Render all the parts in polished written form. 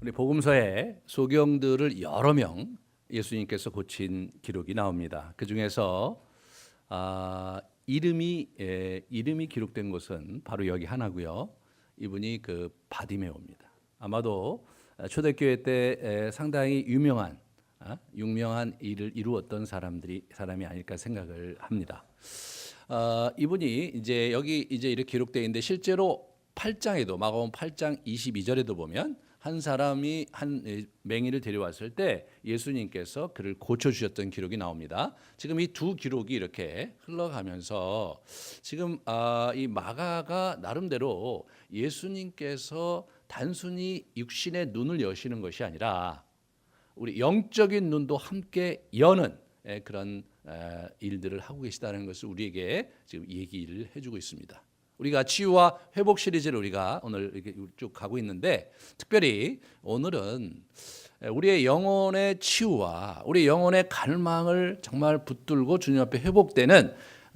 우리 복음서에 소경들을 여러 명 예수님께서 고친 기록이 나옵니다. 그 중에서 이름이 기록된 곳은 바로 여기 하나고요. 이분이 그 바디메오입니다. 아마도 초대교회 때 상당히 유명한 일을 이루었던 사람이 아닐까 생각을 합니다. 이분이 이제 여기 이제 이렇게 기록되어 있는데 실제로 8장에도 마가복음 8장 22절에도 보면 한 사람이 한 맹인을 데려왔을 때 예수님께서 그를 고쳐주셨던 기록이 나옵니다. 지금 이 두 기록이 이렇게 흘러가면서 지금 이 마가가 나름대로 예수님께서 단순히 육신의 눈을 여시는 것이 아니라 우리 영적인 눈도 함께 여는 그런 일들을 하고 계시다는 것을 우리에게 지금 얘기를 해주고 있습니다. 우리가 치유와 회복 시리즈를 우리가 오늘 이렇게 쭉 가고 있는데 특별히 오늘은 우리의 영혼의 치유와 우리의 영혼의 갈망을 정말 붙들고 주님 앞에 회복되는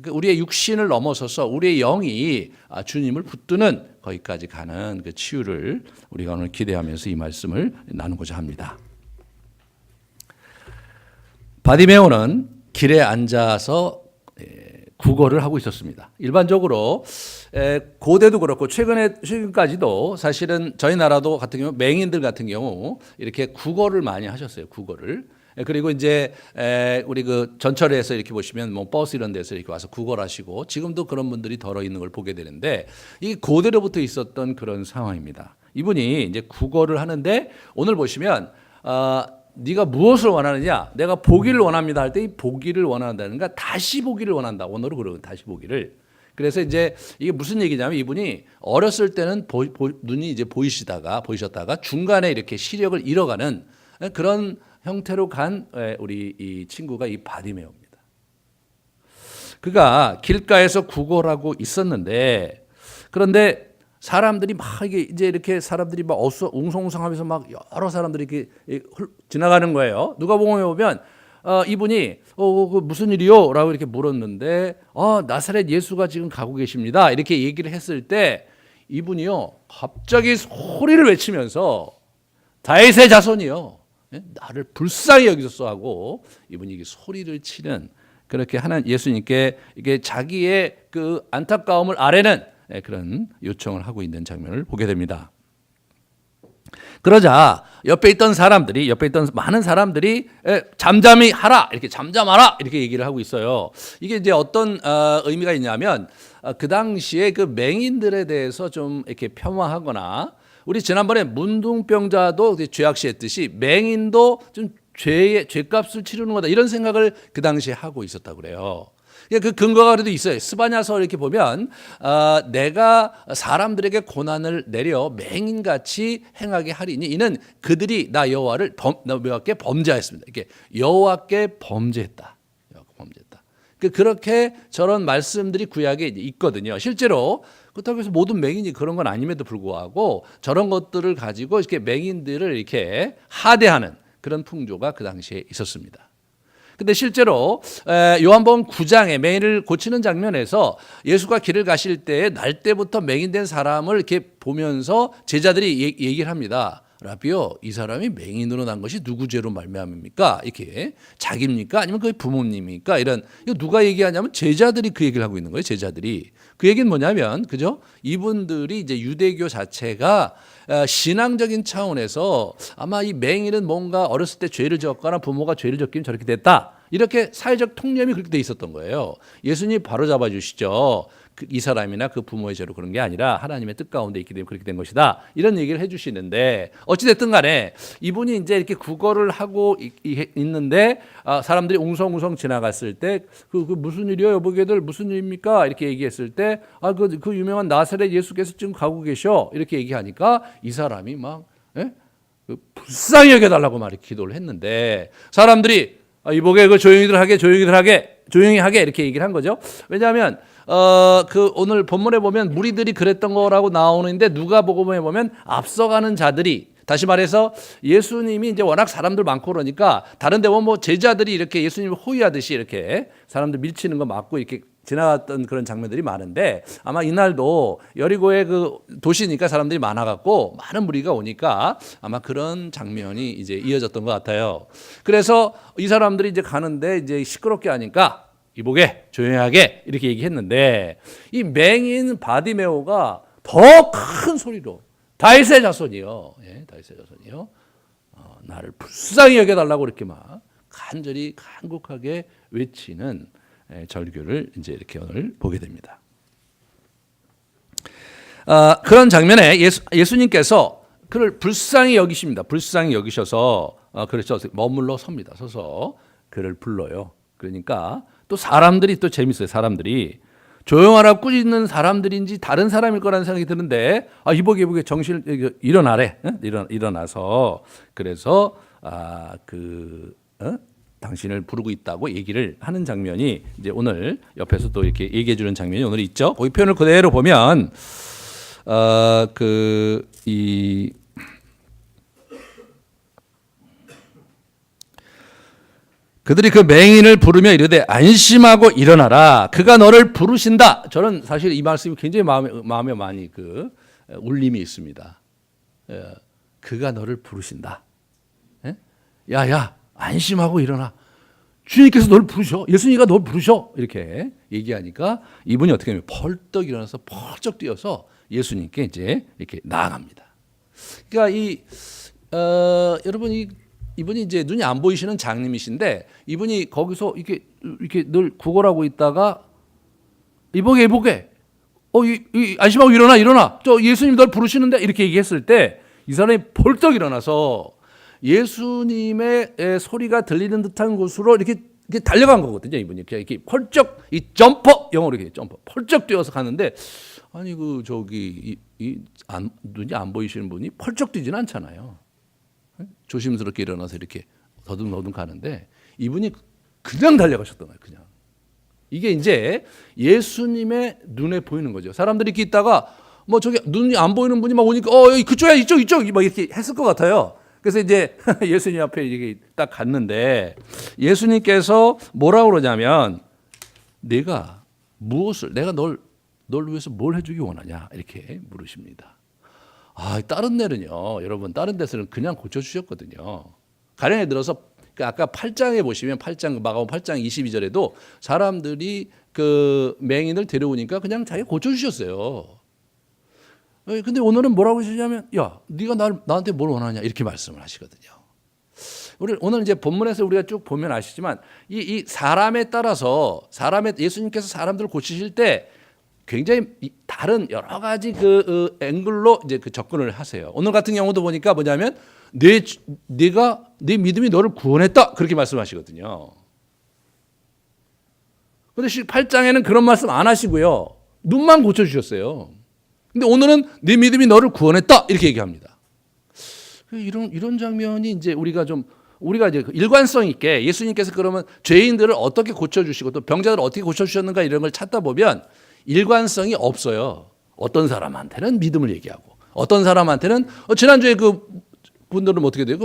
우리의 육신을 넘어서서 우리의 영이 주님을 붙드는 거기까지 가는 그 치유를 우리가 오늘 기대하면서 이 말씀을 나누고자 합니다. 바디메오는 길에 앉아서 구걸을 하고 있었습니다. 일반적으로 고대도 그렇고 최근까지도 사실은 저희 나라도 같은 경우 맹인들 같은 경우 이렇게 구걸을 많이 하셨어요. 구걸을. 그리고 이제 우리 그 전철에서 이렇게 보시면 뭐 버스 이런 데서 이렇게 와서 구걸하시고 지금도 그런 분들이 덜어 있는 걸 보게 되는데 이 고대로부터 있었던 그런 상황입니다. 이분이 이제 구걸을 하는데 오늘 보시면 네가 무엇을 원하느냐? 내가 보기를 원합니다 할 때 이 보기를 원한다는가 다시 보기를 원한다. 원어로 그러고 다시 보기를. 그래서 이제 이게 무슨 얘기냐면 이분이 어렸을 때는 눈이 이제 보이셨다가 중간에 이렇게 시력을 잃어가는 그런 형태로 간 우리 이 친구가 이 바디메오입니다. 그가 길가에서 구걸하고 있었는데 그런데 사람들이 막 이렇게 사람들이 막 웅성웅성하면서 막 여러 사람들이 이렇게 지나가는 거예요. 누가복음에 보면 이분이 그 무슨 일이요? 라고 이렇게 물었는데 나사렛 예수가 지금 가고 계십니다. 이렇게 얘기를 했을 때 이분이요 갑자기 소리를 외치면서 다윗의 자손이요 나를 불쌍히 여기소서 하고 이분이 소리를 치는 그렇게 하는 예수님께 이게 자기의 그 안타까움을 아뢰는 그런 요청을 하고 있는 장면을 보게 됩니다. 그러자 옆에 있던 많은 사람들이 잠잠히 하라 이렇게 잠잠하라 이렇게 얘기를 하고 있어요. 이게 이제 어떤 의미가 있냐면 그 당시에 그 맹인들에 대해서 좀 이렇게 폄하하거나 우리 지난번에 문둥병자도 죄악시했듯이 맹인도 좀 죄값을 치르는 거다 이런 생각을 그 당시에 하고 있었다고 그래요. 그 근거가 그래도 있어요. 스바냐서 이렇게 보면 내가 사람들에게 고난을 내려 맹인같이 행하게 하리니 이는 그들이 나 여호와께 범죄하였습니다. 이렇게 여호와께 범죄했다. 그렇게 저런 말씀들이 구약에 있거든요. 실제로 그렇다고 해서 모든 맹인이 그런 건 아님에도 불구하고 저런 것들을 가지고 이렇게 맹인들을 이렇게 하대하는 그런 풍조가 그 당시에 있었습니다. 근데 실제로 요한복음 9장에 맹인을 고치는 장면에서 예수가 길을 가실 때 날 때부터 맹인된 사람을 이렇게 보면서 제자들이 얘기를 합니다. 라비요, 이 사람이 맹인으로 난 것이 누구 죄로 말미암습니까? 이렇게 자기입니까? 아니면 그의 부모님입니까? 이거 누가 얘기하냐면 제자들이 그 얘기를 하고 있는 거예요. 제자들이 그 얘기는 뭐냐면 그죠? 이분들이 이제 유대교 자체가 신앙적인 차원에서 아마 이 맹인은 뭔가 어렸을 때 죄를 지었거나 부모가 죄를 지었기는 저렇게 됐다. 이렇게 사회적 통념이 그렇게 돼 있었던 거예요. 예수님이 바로 잡아주시죠. 이 사람이나 그 부모의 죄로 그런 게 아니라 하나님의 뜻 가운데 있기 때문에 그렇게 된 것이다. 이런 얘기를 해주시는데 어찌됐든 간에 이분이 이제 이렇게 구걸을 하고 있는데 사람들이 웅성웅성 지나갔을 때 그 무슨 일이요 여보게들 무슨 일입니까? 이렇게 얘기했을 때 그 유명한 나사렛 예수께서 지금 가고 계셔. 이렇게 얘기하니까 이 사람이 막 불쌍히 여겨달라고 막 기도를 했는데 사람들이 이보게 그 조용히들 하게 이렇게 얘기를 한 거죠. 왜냐하면 그 오늘 본문에 보면 무리들이 그랬던 거라고 나오는데 누가복음에 보면 앞서가는 자들이 다시 말해서 예수님이 이제 워낙 사람들 많고 그러니까 다른 데 보면 뭐 제자들이 이렇게 예수님을 호위하듯이 이렇게 사람들 밀치는 거 막고 이렇게 지나갔던 그런 장면들이 많은데 아마 이날도 여리고의 그 도시니까 사람들이 많아갖고 많은 무리가 오니까 아마 그런 장면이 이제 이어졌던 것 같아요. 그래서 이 사람들이 이제 가는데 이제 시끄럽게 하니까 이보게 조용하게 이렇게 얘기했는데 이 맹인 바디메오가 더 큰 소리로 다윗의 자손이요, 다윗의 자손이요, 나를 불쌍히 여겨달라고 이렇게 막 간절히 간곡하게 외치는 절규를 이제 이렇게 오늘 보게 됩니다. 그런 장면에 예수님께서 그를 불쌍히 여기십니다. 불쌍히 여기셔서 그렇죠, 머물러 섭니다. 서서 그를 불러요. 그러니까 또 사람들이 또 재밌어요. 사람들이 조용하라 꾸짖는 사람들인지 다른 사람일 거라는 생각이 드는데 이보게 정신 일어나래. 일어나서 그래서 당신을 부르고 있다고 얘기를 하는 장면이 이제 오늘 옆에서 또 이렇게 얘기해 주는 장면이 오늘 있죠. 거기 표현을 그대로 보면 그들이 그 맹인을 부르며 이르되 안심하고 일어나라. 그가 너를 부르신다. 저는 사실 이 말씀이 굉장히 마음에 많이 울림이 있습니다. 그가 너를 부르신다. 야야 안심하고 일어나. 주님께서 너를 부르셔. 예수님이 너를 부르셔. 이렇게 얘기하니까 이분이 어떻게 하면 벌떡 일어나서 펄쩍 뛰어서 예수님께 이제 이렇게 나아갑니다. 그러니까 여러분 이분이 이제 눈이 안 보이시는 장님이신데 이분이 거기서 이렇게 늘 구걸하고 있다가 이보게 안심하고 일어나 저 예수님 널 부르시는데 이렇게 얘기했을 때 이 사람이 벌떡 일어나서 예수님의 소리가 들리는 듯한 곳으로 이렇게 달려간 거거든요. 이분이 이렇게 펄쩍 점퍼, 영어로 이렇게 점퍼 펄쩍 뛰어서 가는데 아니 눈이 안 보이시는 분이 펄쩍 뛰지는 않잖아요. 조심스럽게 일어나서 이렇게 더듬더듬 가는데 이분이 그냥 달려가셨던 거예요. 그냥. 이게 이제 예수님의 눈에 보이는 거죠. 사람들이 이렇게 있다가 저기 눈이 안 보이는 분이 막 오니까 여기 그쪽이야 이쪽 막 이렇게 했을 것 같아요. 그래서 이제 예수님 앞에 이렇게 딱 갔는데 예수님께서 뭐라고 그러냐면 내가 널 위해서 뭘 해주기 원하냐 이렇게 물으십니다. 다른 데는요, 여러분, 다른 데서는 그냥 고쳐주셨거든요. 가령에 들어서, 아까 8장에 보시면, 마가복음 8장 22절에도 사람들이 그 맹인을 데려오니까 그냥 자기가 고쳐주셨어요. 근데 오늘은 뭐라고 하시냐면, 야, 네가 나한테 뭘 원하냐? 이렇게 말씀을 하시거든요. 오늘 이제 본문에서 우리가 쭉 보면 아시지만, 이 사람에 따라서, 예수님께서 사람들을 고치실 때 굉장히 다른 여러 가지 앵글로 이제 접근을 하세요. 오늘 같은 경우도 보니까 뭐냐면 네 믿음이 너를 구원했다 그렇게 말씀하시거든요. 그런데 8장에는 그런 말씀 안 하시고요. 눈만 고쳐주셨어요. 근데 오늘은 네 믿음이 너를 구원했다 이렇게 얘기합니다. 이런 장면이 이제 우리가 이제 일관성 있게 예수님께서 그러면 죄인들을 어떻게 고쳐주시고 또 병자들을 어떻게 고쳐주셨는가 이런 걸 찾다 보면 일관성이 없어요. 어떤 사람한테는 믿음을 얘기하고 어떤 사람한테는 지난주에 분들은 어떻게 돼요?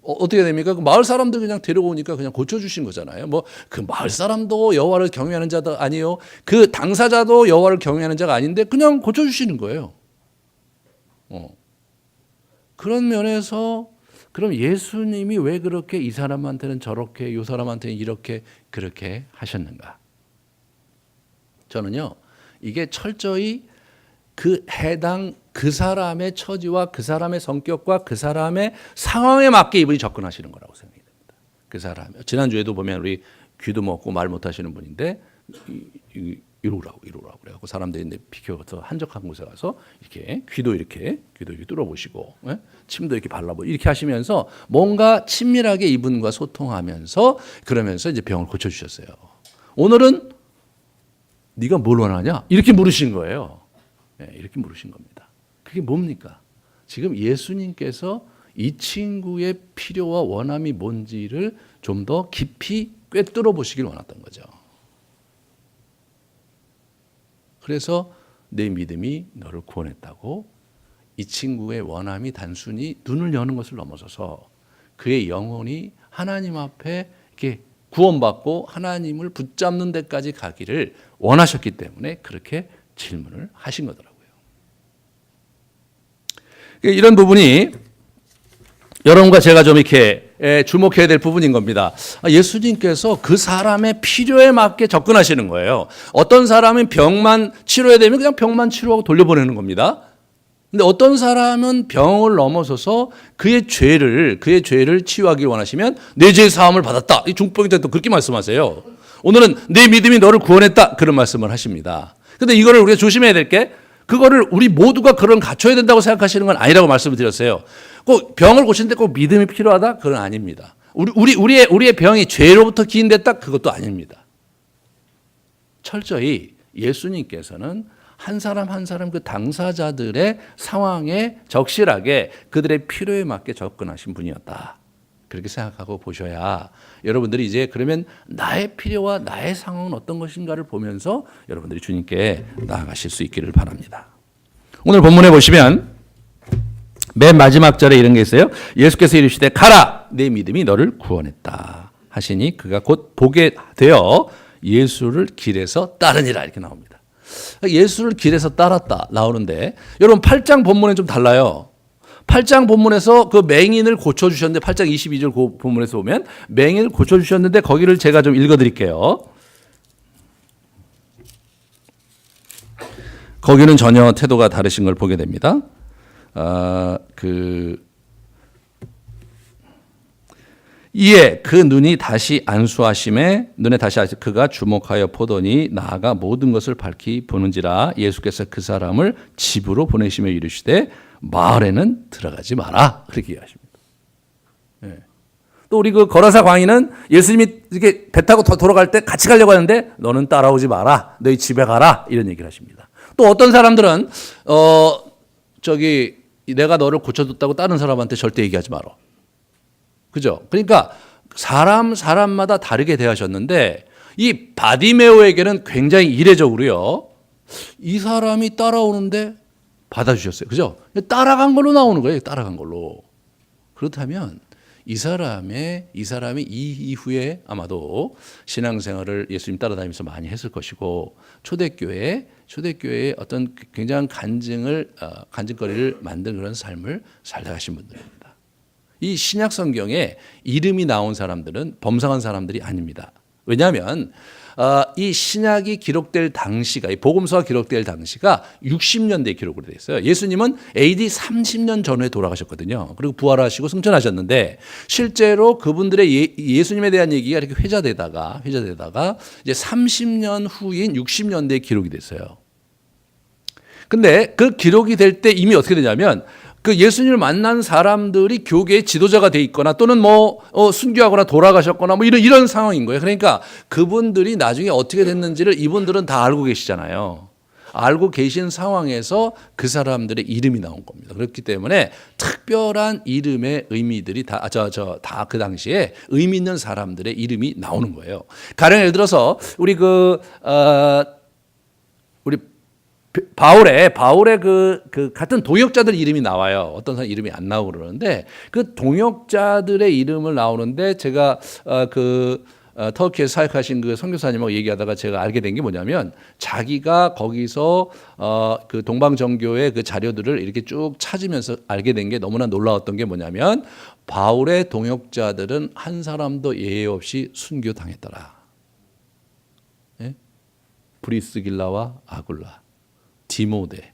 어떻게 됩니까? 마을 사람들 그냥 데려오니까 그냥 고쳐주신 거잖아요. 그 마을 사람도 여호와를 경외하는 자도 아니에요. 그 당사자도 여호와를 경외하는 자가 아닌데 그냥 고쳐주시는 거예요. 그런 면에서 그럼 예수님이 왜 그렇게 이 사람한테는 저렇게 이 사람한테는 이렇게 그렇게 하셨는가? 저는요, 이게 철저히 그 사람의 처지와 그 사람의 성격과 그 사람의 상황에 맞게 이분이 접근하시는 거라고 생각이 됩니다. 그 사람. 지난주에도 보면 우리 귀도 먹고 말 못 하시는 분인데, 이러라고 그래갖고 사람들이 비켜서 한적한 곳에 가서 이렇게 귀도 이렇게 뚫어보시고, 침도 이렇게 발라보고 이렇게 하시면서 뭔가 친밀하게 이분과 소통하면서 그러면서 이제 병을 고쳐주셨어요. 오늘은 네가 뭘 원하냐? 이렇게 물으신 거예요. 이렇게 물으신 겁니다. 그게 뭡니까? 지금 예수님께서 이 친구의 필요와 원함이 뭔지를 좀 더 깊이 꿰뚫어 보시길 원했던 거죠. 그래서 내 믿음이 너를 구원했다고 이 친구의 원함이 단순히 눈을 여는 것을 넘어서서 그의 영혼이 하나님 앞에 이렇게 구원받고 하나님을 붙잡는 데까지 가기를 원하셨기 때문에 그렇게 질문을 하신 거더라고요. 이런 부분이 여러분과 제가 좀 이렇게 주목해야 될 부분인 겁니다. 예수님께서 그 사람의 필요에 맞게 접근하시는 거예요. 어떤 사람은 병만 치료해야 되면 그냥 병만 치료하고 돌려보내는 겁니다. 근데 어떤 사람은 병을 넘어서서 그의 죄를 치유하기 원하시면 내 죄의 사함을 받았다. 이 중보기 때도 그렇게 말씀하세요. 오늘은 내 믿음이 너를 구원했다. 그런 말씀을 하십니다. 근데 이거를 우리가 조심해야 될 게 그거를 우리 모두가 그런 갖춰야 된다고 생각하시는 건 아니라고 말씀을 드렸어요. 꼭 병을 고치는데 꼭 믿음이 필요하다? 그건 아닙니다. 우리의 병이 죄로부터 기인됐다? 그것도 아닙니다. 철저히 예수님께서는 한 사람 한 사람 그 당사자들의 상황에 적실하게 그들의 필요에 맞게 접근하신 분이었다. 그렇게 생각하고 보셔야 여러분들이 이제 그러면 나의 필요와 나의 상황은 어떤 것인가를 보면서 여러분들이 주님께 나아가실 수 있기를 바랍니다. 오늘 본문에 보시면 맨 마지막 절에 이런 게 있어요. 예수께서 이르시되 가라 내 믿음이 너를 구원했다 하시니 그가 곧 보게 되어 예수를 길에서 따르니라 이렇게 나옵니다. 예수를 길에서 따랐다 나오는데 여러분 8장 본문에 좀 달라요. 8장 본문에서 그 맹인을 고쳐주셨는데 8장 22절 그 본문에서 보면 맹인을 고쳐주셨는데 거기를 제가 좀 읽어드릴게요. 거기는 전혀 태도가 다르신 걸 보게 됩니다. 이에 그 눈이 다시 안수하심에 눈에 다시 그가 주목하여 보더니 나아가 모든 것을 밝히 보는지라 예수께서 그 사람을 집으로 보내시며 이르시되 마을에는 들어가지 마라 그렇게 얘기하십니다. 네. 또 우리 그 거라사 광인은 예수님이 이렇게 배 타고 돌아갈 때 같이 가려고 하는데 너는 따라오지 마라 너희 집에 가라 이런 얘기를 하십니다. 또 어떤 사람들은 내가 너를 고쳐줬다고 다른 사람한테 절대 얘기하지 마라. 그죠? 그러니까 사람마다 다르게 대하셨는데 이 바디메오에게는 굉장히 이례적으로요. 이 사람이 따라오는데 받아주셨어요. 그죠? 따라간 걸로 나오는 거예요. 따라간 걸로. 그렇다면 이 사람이 이 이후에 아마도 신앙생활을 예수님 따라다니면서 많이 했을 것이고 초대교회에 어떤 굉장한 간증거리를 만든 그런 삶을 살다 가신 분들입니다. 이 신약 성경에 이름이 나온 사람들은 범상한 사람들이 아닙니다. 왜냐하면 이 신약이 기록될 당시가, 이 복음서가 기록될 당시가 60년대에 기록으로 되어 있어요. 예수님은 AD 30년 전에 돌아가셨거든요. 그리고 부활하시고 승천하셨는데 실제로 그분들의 예수님에 대한 얘기가 이렇게 회자되다가 이제 30년 후인 60년대에 기록이 됐어요. 근데 그 기록이 될 때 이미 어떻게 되냐면 그 예수님을 만난 사람들이 교계의 지도자가 돼 있거나 또는 순교하거나 돌아가셨거나 이런 상황인 거예요. 그러니까 그분들이 나중에 어떻게 됐는지를 이분들은 다 알고 계시잖아요. 알고 계신 상황에서 그 사람들의 이름이 나온 겁니다. 그렇기 때문에 특별한 이름의 의미들이 다 그 당시에 의미 있는 사람들의 이름이 나오는 거예요. 가령 예를 들어서 우리 바울의 그 같은 동역자들 이름이 나와요. 어떤 사람 이름이 안 나오고 그러는데 그 동역자들의 이름을 나오는데 제가 터키에 사역하신 그 선교사님하고 얘기하다가 제가 알게 된 게 뭐냐면 자기가 거기서 그 동방정교의 그 자료들을 이렇게 쭉 찾으면서 알게 된 게 너무나 놀라웠던 게 뭐냐면 바울의 동역자들은 한 사람도 예외 없이 순교당했더라. 예? 브리스길라와 아굴라, 디모데,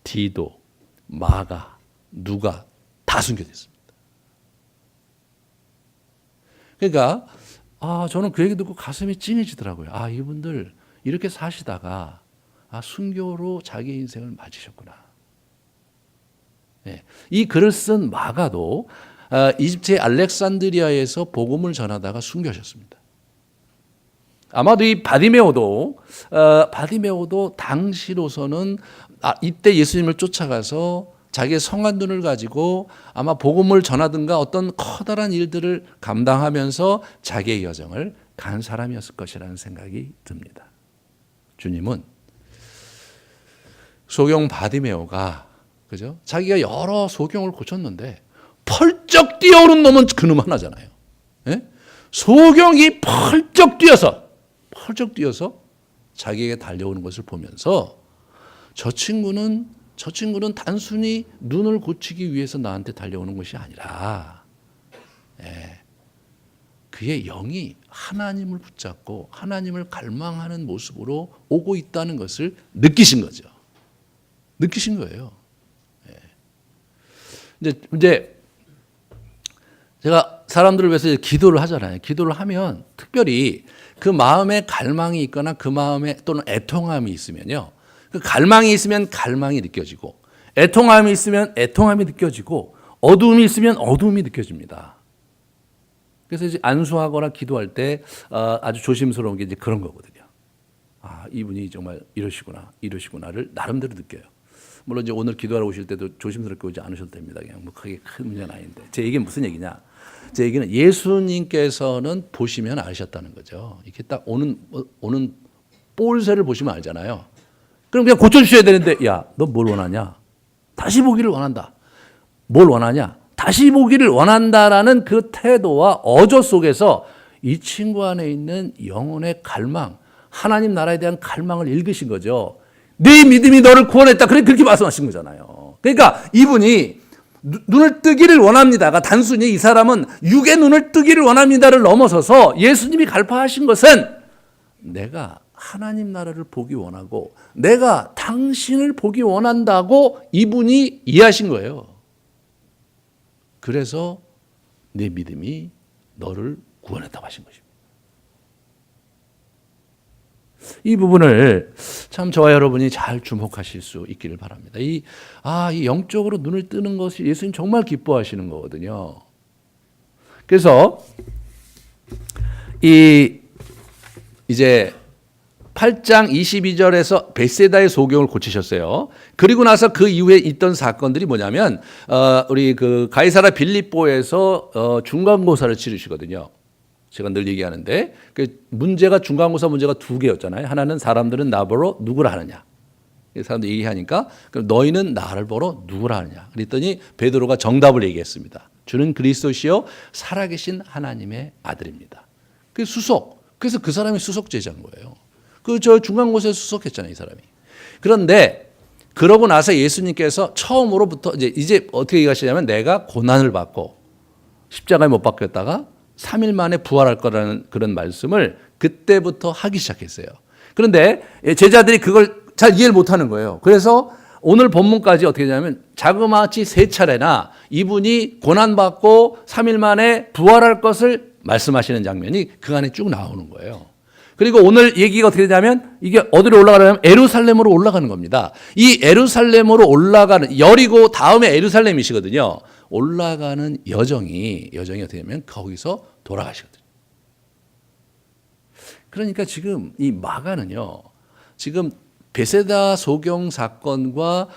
디도, 마가, 누가 다 순교됐습니다. 그러니까 저는 그 얘기 듣고 가슴이 찡해지더라고요. 이분들 이렇게 사시다가 순교로 자기 인생을 맞으셨구나. 네. 이 글을 쓴 마가도 이집트의 알렉산드리아에서 복음을 전하다가 순교하셨습니다. 아마도 이 바디메오도 당시로서는 이때 예수님을 쫓아가서 자기의 성한 눈을 가지고 아마 복음을 전하든가 어떤 커다란 일들을 감당하면서 자기의 여정을 간 사람이었을 것이라는 생각이 듭니다. 주님은 소경 바디메오가 그죠? 자기가 여러 소경을 고쳤는데 펄쩍 뛰어오른 놈은 그놈 하나잖아요. 예? 소경이 펄쩍 뛰어서 자기에게 달려오는 것을 보면서 저 친구는 단순히 눈을 고치기 위해서 나한테 달려오는 것이 아니라 그의 영이 하나님을 붙잡고 하나님을 갈망하는 모습으로 오고 있다는 것을 느끼신 거죠. 느끼신 거예요. 이제 제가 사람들을 위해서 기도를 하잖아요. 기도를 하면 특별히 그 마음에 갈망이 있거나 그 마음에 또는 애통함이 있으면요. 그 갈망이 있으면 갈망이 느껴지고 애통함이 있으면 애통함이 느껴지고 어두움이 있으면 어두움이 느껴집니다. 그래서 이제 안수하거나 기도할 때 아주 조심스러운 게 이제 그런 거거든요. 아, 이분이 정말 이러시구나를 나름대로 느껴요. 물론 이제 오늘 기도하러 오실 때도 조심스럽게 오지 않으셔도 됩니다. 그냥 뭐 크게 큰 문제는 아닌데. 제 얘기는 무슨 얘기냐? 제 얘기는 예수님께서는 보시면 아셨다는 거죠. 이렇게 딱 오는 볼새를 보시면 알잖아요. 그럼 그냥 고쳐주셔야 되는데, 야, 너 뭘 원하냐? 다시 보기를 원한다. 뭘 원하냐? 다시 보기를 원한다라는 그 태도와 어조 속에서 이 친구 안에 있는 영혼의 갈망, 하나님 나라에 대한 갈망을 읽으신 거죠. 네 믿음이 너를 구원했다. 그렇게 말씀하신 거잖아요. 그러니까 이분이 눈을 뜨기를 원합니다가 단순히 이 사람은 육의 눈을 뜨기를 원합니다를 넘어서서 예수님이 갈파하신 것은 내가 하나님 나라를 보기 원하고 내가 당신을 보기 원한다고 이분이 이해하신 거예요. 그래서 내 믿음이 너를 구원했다고 하신 것입니다. 이 부분을 참 저와 여러분이 잘 주목하실 수 있기를 바랍니다. 이 영적으로 눈을 뜨는 것이 예수님 정말 기뻐하시는 거거든요. 그래서 이제 8장 22절에서 벳세다의 소경을 고치셨어요. 그리고 나서 그 이후에 있던 사건들이 뭐냐면 우리 그 가이사라 빌립보에서 중간고사를 치르시거든요. 제가 늘 얘기하는데 그 문제가 중간고사 문제가 두 개였잖아요. 하나는 사람들은 나 보러 누구라 하느냐. 사람들이 얘기하니까 그럼 너희는 나를 보러 누구라 하느냐. 그랬더니 베드로가 정답을 얘기했습니다. 주는 그리스도시요 살아계신 하나님의 아들입니다. 그 수속. 그래서 그 사람이 수속 제자인 거예요. 저 중간고사에 수속했잖아요, 이 사람이. 그런데 그러고 나서 예수님께서 처음으로부터 이제 어떻게 얘기하시냐면 내가 고난을 받고 십자가에 못 박혔다가 3일 만에 부활할 거라는 그런 말씀을 그때부터 하기 시작했어요. 그런데 제자들이 그걸 잘 이해를 못하는 거예요. 그래서 오늘 본문까지 어떻게 되냐면 자그마치 3차례나 이분이 고난받고 3일 만에 부활할 것을 말씀하시는 장면이 그 안에 쭉 나오는 거예요. 그리고 오늘 얘기가 어떻게 되냐면 이게 어디로 올라가냐면 에루살렘으로 올라가는 겁니다. 이 에루살렘으로 올라가는 여리고 다음에 에루살렘이시거든요. 올라가는 여정이 어떻게 되냐면 거기서 돌아가시거든요. 그러니까 지금 이 마가는요. 지금 베세다 소경 사건과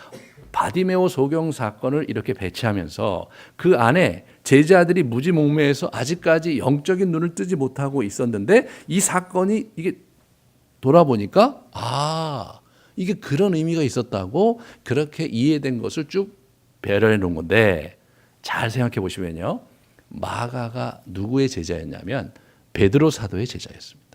바디메오 소경 사건을 이렇게 배치하면서 그 안에 제자들이 무지몽매해서 아직까지 영적인 눈을 뜨지 못하고 있었는데 이 사건이 이게 돌아보니까 이게 그런 의미가 있었다고 그렇게 이해된 것을 쭉 배열해 놓은 건데 잘 생각해 보시면요. 마가가 누구의 제자였냐면 베드로 사도의 제자였습니다.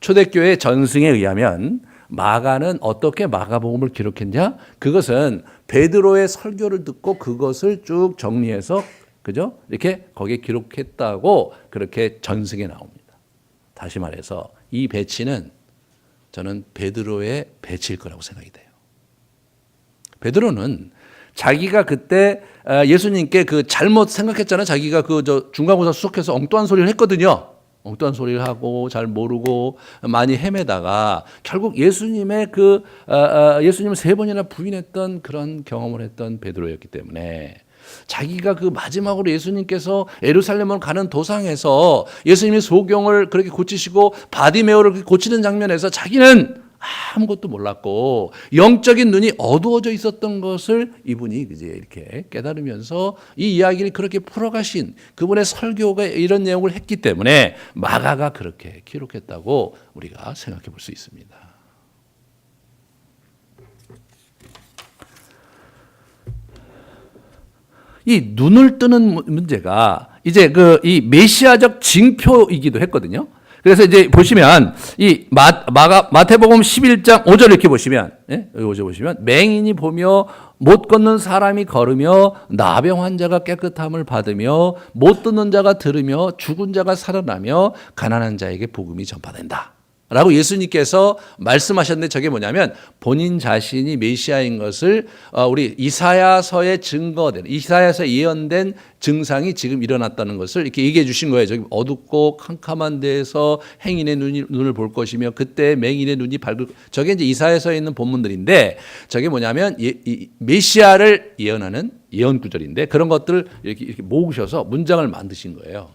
초대교회 전승에 의하면 마가는 어떻게 마가복음을 기록했냐? 그것은 베드로의 설교를 듣고 그것을 쭉 정리해서 그죠? 이렇게 거기에 기록했다고 그렇게 전승에 나옵니다. 다시 말해서 이 배치는 저는 베드로의 배치일 거라고 생각이 돼요. 베드로는 자기가 그때 예수님께 그 잘못 생각했잖아요. 자기가 중간고사 수석해서 엉뚱한 소리를 했거든요. 엉뚱한 소리를 하고 잘 모르고 많이 헤매다가 결국 예수님의 예수님을 3번이나 부인했던 그런 경험을 했던 베드로였기 때문에 자기가 그 마지막으로 예수님께서 예루살렘을 가는 도상에서 예수님의 소경을 그렇게 고치시고 바디메오를 고치는 장면에서 자기는 아무것도 몰랐고 영적인 눈이 어두워져 있었던 것을 이분이 이제 이렇게 깨달으면서 이 이야기를 그렇게 풀어가신 그분의 설교가 이런 내용을 했기 때문에 마가가 그렇게 기록했다고 우리가 생각해 볼 수 있습니다. 이 눈을 뜨는 문제가 이제 이 메시아적 징표이기도 했거든요. 그래서 이제 보시면 이 마태복음 11장 5절 이렇게 보시면, 예? 5절 보시면 맹인이 보며 못 걷는 사람이 걸으며 나병 환자가 깨끗함을 받으며 못 듣는 자가 들으며 죽은 자가 살아나며 가난한 자에게 복음이 전파된다. 라고 예수님께서 말씀하셨는데 저게 뭐냐면 본인 자신이 메시아인 것을 우리 이사야서에 증거된, 이사야서에 예언된 증상이 지금 일어났다는 것을 이렇게 얘기해 주신 거예요. 저기 어둡고 캄캄한 데에서 행인의 눈을 볼 것이며 그때 맹인의 눈이 밝을, 저게 이제 이사야서에 있는 본문들인데 저게 뭐냐면 이 메시아를 예언하는 예언 구절인데 그런 것들을 이렇게 모으셔서 문장을 만드신 거예요.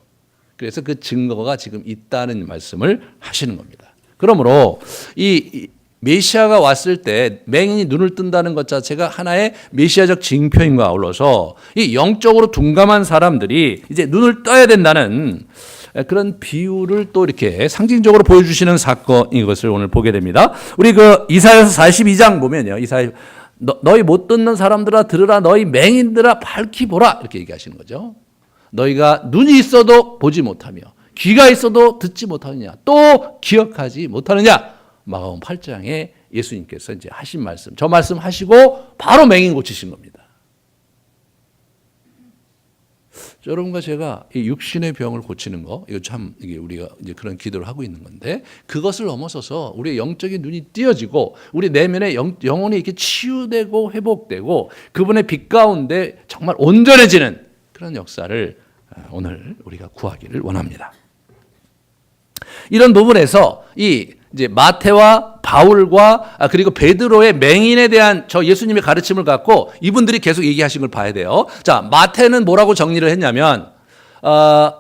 그래서 그 증거가 지금 있다는 말씀을 하시는 겁니다. 그러므로 이 메시아가 왔을 때 맹인이 눈을 뜬다는 것 자체가 하나의 메시아적 징표인과 아울러서 이 영적으로 둔감한 사람들이 이제 눈을 떠야 된다는 그런 비유를 또 이렇게 상징적으로 보여주시는 사건인 것을 오늘 보게 됩니다. 우리 이사야서 42장 보면요. 너희 못 듣는 사람들아 들으라, 너희 맹인들아 밝히 보라, 이렇게 얘기하시는 거죠. 너희가 눈이 있어도 보지 못하며 귀가 있어도 듣지 못하느냐, 또 기억하지 못하느냐. 마가복음 8장에 예수님께서 이제 하신 말씀, 저 말씀 하시고 바로 맹인 고치신 겁니다. 여러분과 제가 이 육신의 병을 고치는 거, 이거 참 이게 우리가 이제 그런 기도를 하고 있는 건데 그것을 넘어서서 우리의 영적인 눈이 띄어지고 우리 내면의 영혼이 이렇게 치유되고 회복되고 그분의 빛 가운데 정말 온전해지는 그런 역사를 오늘 우리가 구하기를 원합니다. 이런 부분에서 이제 마태와 바울과 그리고 베드로의 맹인에 대한 저 예수님의 가르침을 갖고 이분들이 계속 얘기하신 걸 봐야 돼요. 자, 마태는 뭐라고 정리를 했냐면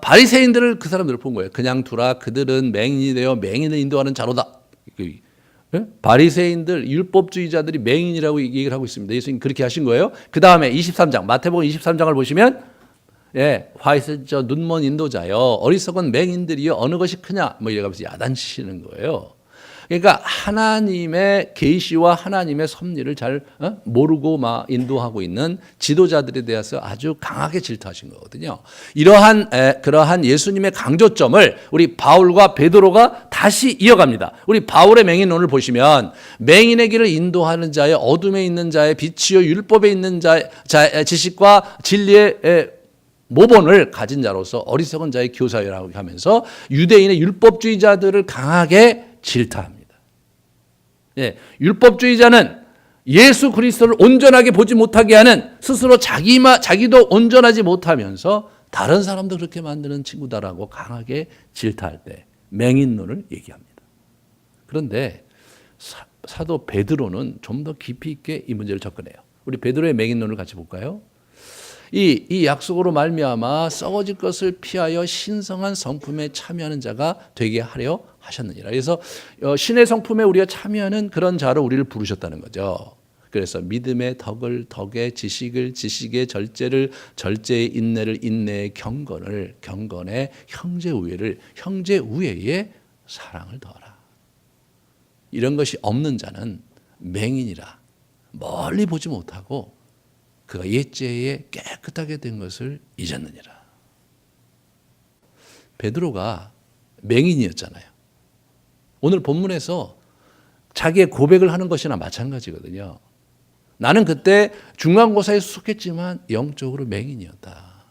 바리새인들을 그 사람들을 본 거예요. 그냥 두라, 그들은 맹인이 되어 맹인을 인도하는 자로다. 바리새인들, 율법주의자들이 맹인이라고 얘기를 하고 있습니다. 예수님 그렇게 하신 거예요. 그 다음에 23장, 마태복음 23장을 보시면 화 있을 저 눈먼 인도자여, 어리석은 맹인들이여 어느 것이 크냐, 뭐 이래가면서 야단치시는 거예요. 그러니까 하나님의 계시와 하나님의 섭리를 잘 모르고 막 인도하고 있는 지도자들에 대해서 아주 강하게 질타하신 거거든요. 그러한 예수님의 강조점을 우리 바울과 베드로가 다시 이어갑니다. 우리 바울의 맹인론을 보시면 맹인의 길을 인도하는 자의, 어둠에 있는 자의 빛이요 율법에 있는 자의 지식과 진리의 모본을 가진 자로서 어리석은 자의 교사라고 하면서 유대인의 율법주의자들을 강하게 질타합니다. 율법주의자는 예수 그리스도를 온전하게 보지 못하게 하는, 스스로 자기도 온전하지 못하면서 다른 사람도 그렇게 만드는 친구다라고 강하게 질타할 때 맹인론을 얘기합니다. 그런데 사도 베드로는 좀 더 깊이 있게 이 문제를 접근해요. 우리 베드로의 맹인론을 같이 볼까요? 이 약속으로 말미암아 썩어질 것을 피하여 신성한 성품에 참여하는 자가 되게 하려 하셨느니라. 그래서 신의 성품에 우리가 참여하는 그런 자로 우리를 부르셨다는 거죠. 그래서 믿음의 덕에 지식을, 지식의 절제를, 절제의 인내를, 인내의 경건에 형제우애를, 형제우애에 사랑을 더하라. 이런 것이 없는 자는 맹인이라 멀리 보지 못하고 그가 옛죄에 깨끗하게 된 것을 잊었느니라. 베드로가 맹인이었잖아요. 오늘 본문에서 자기의 고백을 하는 것이나 마찬가지거든요. 나는 그때 중간고사에 수석했지만 영적으로 맹인이었다.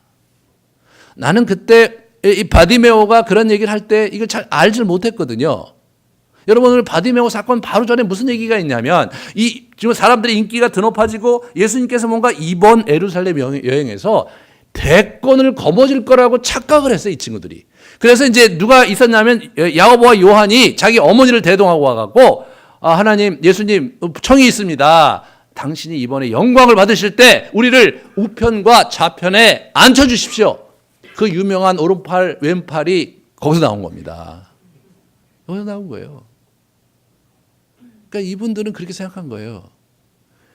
나는 그때 이 바디메오가 그런 얘기를 할 때 이걸 잘 알질 못했거든요. 여러분, 오늘 바디메오 사건 바로 전에 무슨 얘기가 있냐면 지금 사람들의 인기가 더 높아지고 예수님께서 뭔가 이번 예루살렘 여행에서 대권을 거머쥘 거라고 착각을 했어요, 이 친구들이. 그래서 이제 누가 있었냐면 야고보와 요한이 자기 어머니를 대동하고 와갖고 하나님, 예수님 청이 있습니다. 당신이 이번에 영광을 받으실 때 우리를 우편과 좌편에 앉혀주십시오. 그 유명한 오른팔 왼팔이 거기서 나온 겁니다. 거기서 나온 거예요. 그러니까 이분들은 그렇게 생각한 거예요.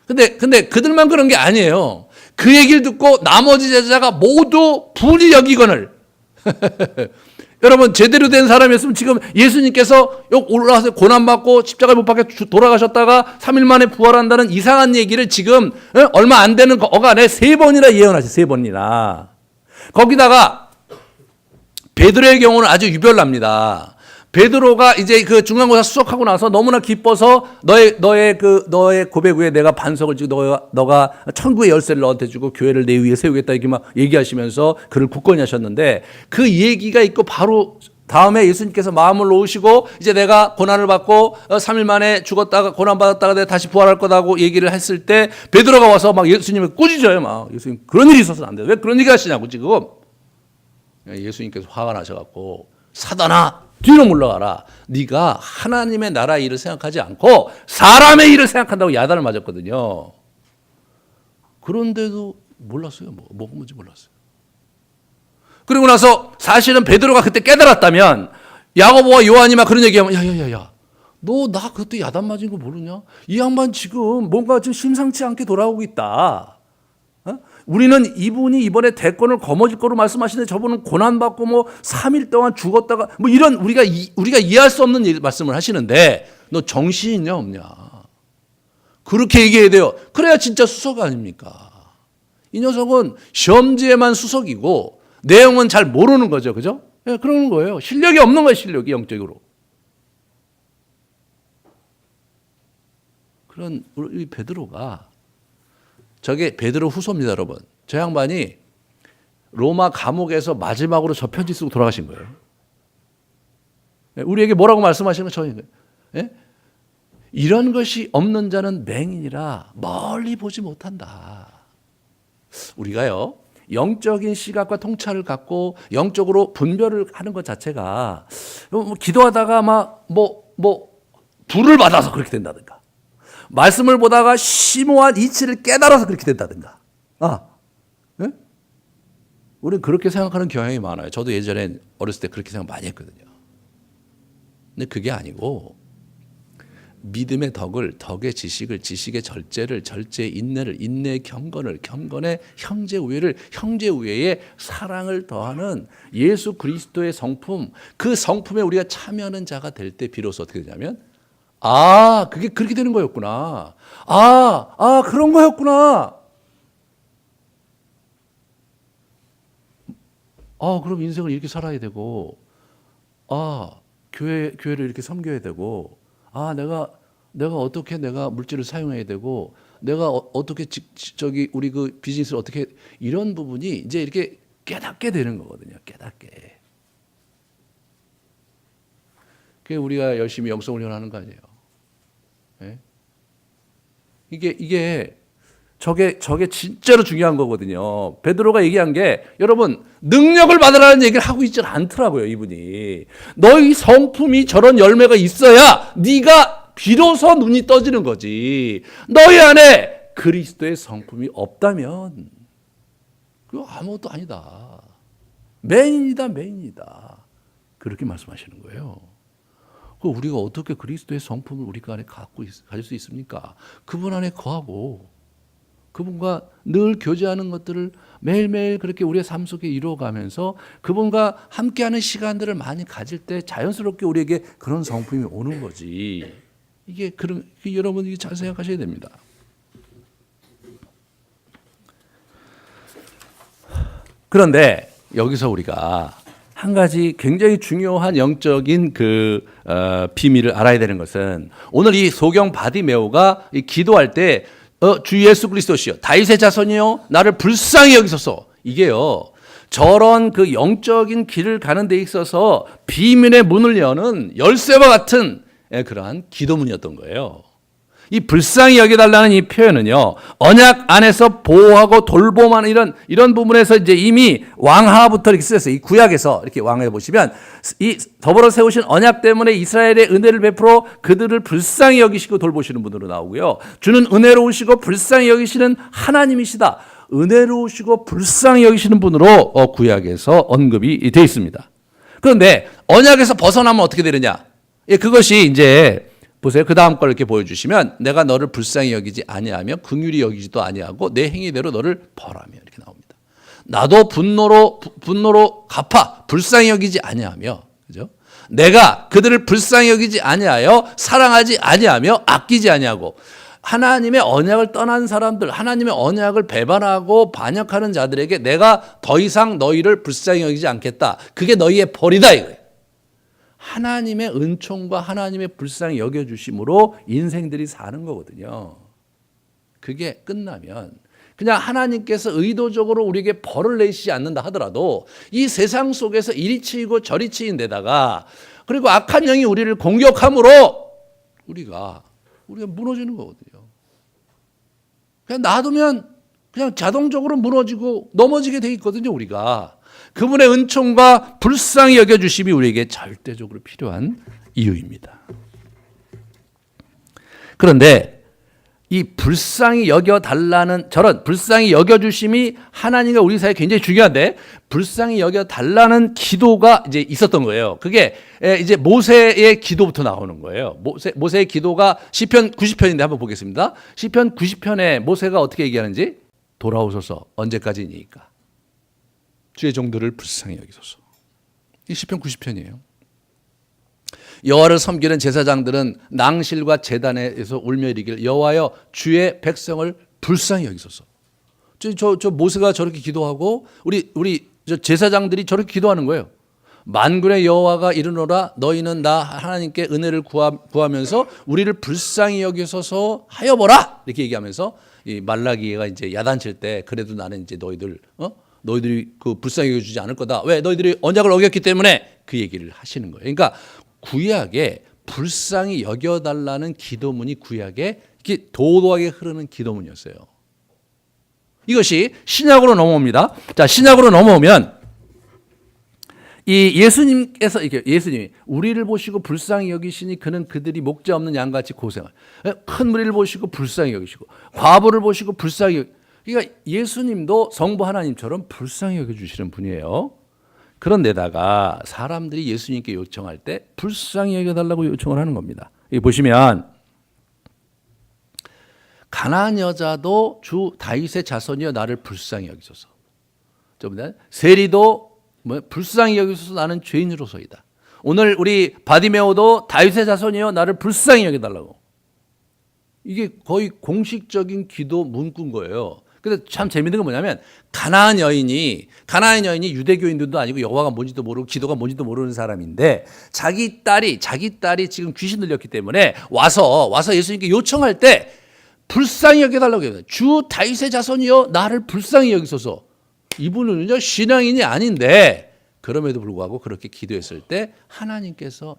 근데 그들만 그런 게 아니에요. 그 얘기를 듣고 나머지 제자가 모두 불이 여기거늘. 여러분, 제대로 된 사람이었으면 지금 예수님께서 여기 올라와서 고난받고 십자가에 못 박혀 돌아가셨다가 3일 만에 부활한다는 이상한 얘기를 지금 얼마 안 되는 어간에 3번이나 예언하셨어요. 3번이나. 거기다가 베드로의 경우는 아주 유별납니다. 베드로가 이제 그 중간고사 수석하고 나서 너무나 기뻐서 너의 고백 후에 내가 반석을 주고 너가 천국의 열쇠를 너한테 주고 교회를 내 위에 세우겠다 이렇게 막 얘기하시면서 그를 굳건히 하셨는데 그 얘기가 있고 바로 다음에 예수님께서 마음을 놓으시고 이제 내가 고난을 받고 3일 만에 죽었다가 고난받았다가 내가 다시 부활할 거다고 얘기를 했을 때 베드로가 와서 막 예수님을 꾸짖어요. 막 예수님 그런 일이 있어서는 안 돼. 왜 그런 얘기 하시냐고 지금. 예수님께서 화가 나셔갖고 사단아 뒤로 물러가라. 네가 하나님의 나라 일을 생각하지 않고 사람의 일을 생각한다고 야단을 맞았거든요. 그런데도 몰랐어요. 뭐가 뭔지 몰랐어요. 그리고 나서 사실은 베드로가 그때 깨달았다면 야고보와 요한이 막 그런 얘기하면 야야야야 너 나 그때 야단 맞은 거 모르냐? 이 양반 지금 뭔가 좀 심상치 않게 돌아오고 있다. 어? 우리는 이분이 이번에 대권을 거머쥘 거로 말씀하시는데 저분은 고난받고 뭐 3일 동안 죽었다가 뭐 이런 우리가 이해할 수 없는 말씀을 하시는데 너 정신이 있냐 없냐? 그렇게 얘기해야 돼요. 그래야 진짜 수석 아닙니까? 이 녀석은 시험지에만 수석이고 내용은 잘 모르는 거죠. 그죠? 네, 그러는 거예요. 실력이 없는 거예요. 실력이 영적으로. 그런 우리 베드로가 저게 베드로 후서입니다, 여러분. 저 양반이 로마 감옥에서 마지막으로 저 편지 쓰고 돌아가신 거예요. 우리에게 뭐라고 말씀하시는 거예요? 예? 이런 것이 없는 자는 맹인이라 멀리 보지 못한다. 우리가요. 영적인 시각과 통찰을 갖고 영적으로 분별을 하는 것 자체가 기도하다가 막 불을 받아서 그렇게 된다든가 말씀을 보다가 심오한 이치를 깨달아서 그렇게 된다든가 네? 우리는 그렇게 생각하는 경향이 많아요. 저도 예전에 어렸을 때 그렇게 생각 많이 했거든요. 근데 그게 아니고 믿음의 덕의 지식을 지식의 절제를 절제의 인내를 인내의 경건을 경건의 형제 우애를 형제 우애의 사랑을 더하는 예수 그리스도의 성품 그 성품에 우리가 참여하는 자가 될 때 비로소 어떻게 되냐면 그게 그렇게 되는 거였구나. 그런 거였구나. 그럼 인생을 이렇게 살아야 되고 교회를 이렇게 섬겨야 되고 내가 어떻게 내가 물질을 사용해야 되고 내가 어떻게 우리 그 비즈니스를 어떻게 이런 부분이 이제 이렇게 깨닫게 되는 거거든요. 깨닫게. 그게 우리가 열심히 영성 훈련하는 거 아니에요. 네? 이게 저게 진짜로 중요한 거거든요. 베드로가 얘기한 게 여러분 능력을 받으라는 얘기를 하고 있지 않더라고요. 이분이 너희 성품이 저런 열매가 있어야 네가 비로소 눈이 떠지는 거지. 너희 안에 그리스도의 성품이 없다면 그거 아무것도 아니다. 맹인이다. 그렇게 말씀하시는 거예요. 우리가 어떻게 그리스도의 성품을 우리 안에 가질 수 있습니까? 그분 안에 거하고 그분과 늘 교제하는 것들을 매일매일 그렇게 우리의 삶 속에 이루어가면서 그분과 함께하는 시간들을 많이 가질 때 자연스럽게 우리에게 그런 성품이 오는 거지. 이게 여러분이 잘 생각하셔야 됩니다. 그런데 여기서 우리가 한 가지 굉장히 중요한 영적인 비밀을 알아야 되는 것은 오늘 이 소경 바디메오가 기도할 때 주 예수 그리스도시여 다윗의 자손이여 나를 불쌍히 여기소서 이게요 저런 그 영적인 길을 가는 데 있어서 비밀의 문을 여는 열쇠와 같은 그러한 기도문이었던 거예요. 이 불쌍히 여겨달라는 이 표현은요, 언약 안에서 보호하고 돌봄하는 이런 부분에서 이제 이미 왕하부터 이렇게 쓰였어요. 이 구약에서 이렇게 왕에 보시면 이 더불어 세우신 언약 때문에 이스라엘의 은혜를 베풀어 그들을 불쌍히 여기시고 돌보시는 분으로 나오고요. 주는 은혜로우시고 불쌍히 여기시는 하나님이시다. 은혜로우시고 불쌍히 여기시는 분으로 구약에서 언급이 되어 있습니다. 그런데 언약에서 벗어나면 어떻게 되느냐? 그것이 이제 보세요. 그 다음 걸 이렇게 보여주시면 내가 너를 불쌍히 여기지 아니하며 긍휼히 여기지도 아니하고 내 행위대로 너를 벌하며 이렇게 나옵니다. 나도 분노로 갚아 불쌍히 여기지 아니하며 그죠? 내가 그들을 불쌍히 여기지 아니하여 사랑하지 아니하며 아끼지 아니하고 하나님의 언약을 떠난 사람들, 하나님의 언약을 배반하고 반역하는 자들에게 내가 더 이상 너희를 불쌍히 여기지 않겠다. 그게 너희의 벌이다 이거예요. 하나님의 은총과 하나님의 불쌍히 여겨주심으로 인생들이 사는 거거든요. 그게 끝나면 그냥 하나님께서 의도적으로 우리에게 벌을 내시지 않는다 하더라도 이 세상 속에서 이리 치이고 저리 치인 데다가 그리고 악한 영이 우리를 공격함으로 우리가 무너지는 거거든요. 그냥 놔두면 그냥 자동적으로 무너지고 넘어지게 돼 있거든요, 우리가. 그분의 은총과 불쌍히 여겨주심이 우리에게 절대적으로 필요한 이유입니다. 그런데 이 불쌍히 여겨달라는 저런 불쌍히 여겨주심이 하나님과 우리 사이에 굉장히 중요한데 불쌍히 여겨달라는 기도가 이제 있었던 거예요. 그게 이제 모세의 기도부터 나오는 거예요. 모세의 기도가 시편 90편인데 한번 보겠습니다. 시편 90편에 모세가 어떻게 얘기하는지 돌아오소서 언제까지니까 주의 종들을 불쌍히 여기소서. 이 시편 90편이에요. 여호와를 섬기는 제사장들은 낭실과 제단에서 울며 이르기를 여호와여 주의 백성을 불쌍히 여기소서. 저 모세가 저렇게 기도하고 우리 저 제사장들이 저렇게 기도하는 거예요. 만군의 여호와가 이르노라 너희는 나 하나님께 은혜를 구하면서 우리를 불쌍히 여기소서 하여보라 이렇게 얘기하면서 이 말라기가 이제 야단칠 때 그래도 나는 이제 너희들이 그 불쌍히 여겨주지 않을 거다. 왜? 너희들이 언약을 어겼기 때문에 그 얘기를 하시는 거예요. 그러니까 구약에 불쌍히 여겨달라는 기도문이 구약에 이렇게 도도하게 흐르는 기도문이었어요. 이것이 신약으로 넘어옵니다. 자, 신약으로 넘어오면 이 예수님께서 예수님이 우리를 보시고 불쌍히 여기시니 그는 그들이 목자 없는 양같이 고생을 큰 무리를 보시고 불쌍히 여기시고 과부를 보시고 불쌍히 그러니까 예수님도 성부 하나님처럼 불쌍히 여겨주시는 분이에요. 그런데다가 사람들이 예수님께 요청할 때 불쌍히 여겨달라고 요청을 하는 겁니다. 여기 보시면 가나안 여자도 주 다윗의 자손이여 나를 불쌍히 여기소서. 세리도 불쌍히 여기소서 나는 죄인으로서이다. 오늘 우리 바디메오도 다윗의 자손이여 나를 불쌍히 여겨달라고. 이게 거의 공식적인 기도 문구인 거예요. 근데 참 재밌는 건 뭐냐면 가나안 여인이 유대교인들도 아니고 여호와가 뭔지도 모르고 기도가 뭔지도 모르는 사람인데 자기 딸이 지금 귀신 들렸기 때문에 와서 예수님께 요청할 때 불쌍히 여겨달라고 해요. 주 다윗의 자손이여 나를 불쌍히 여기소서. 이분은요 신앙인이 아닌데 그럼에도 불구하고 그렇게 기도했을 때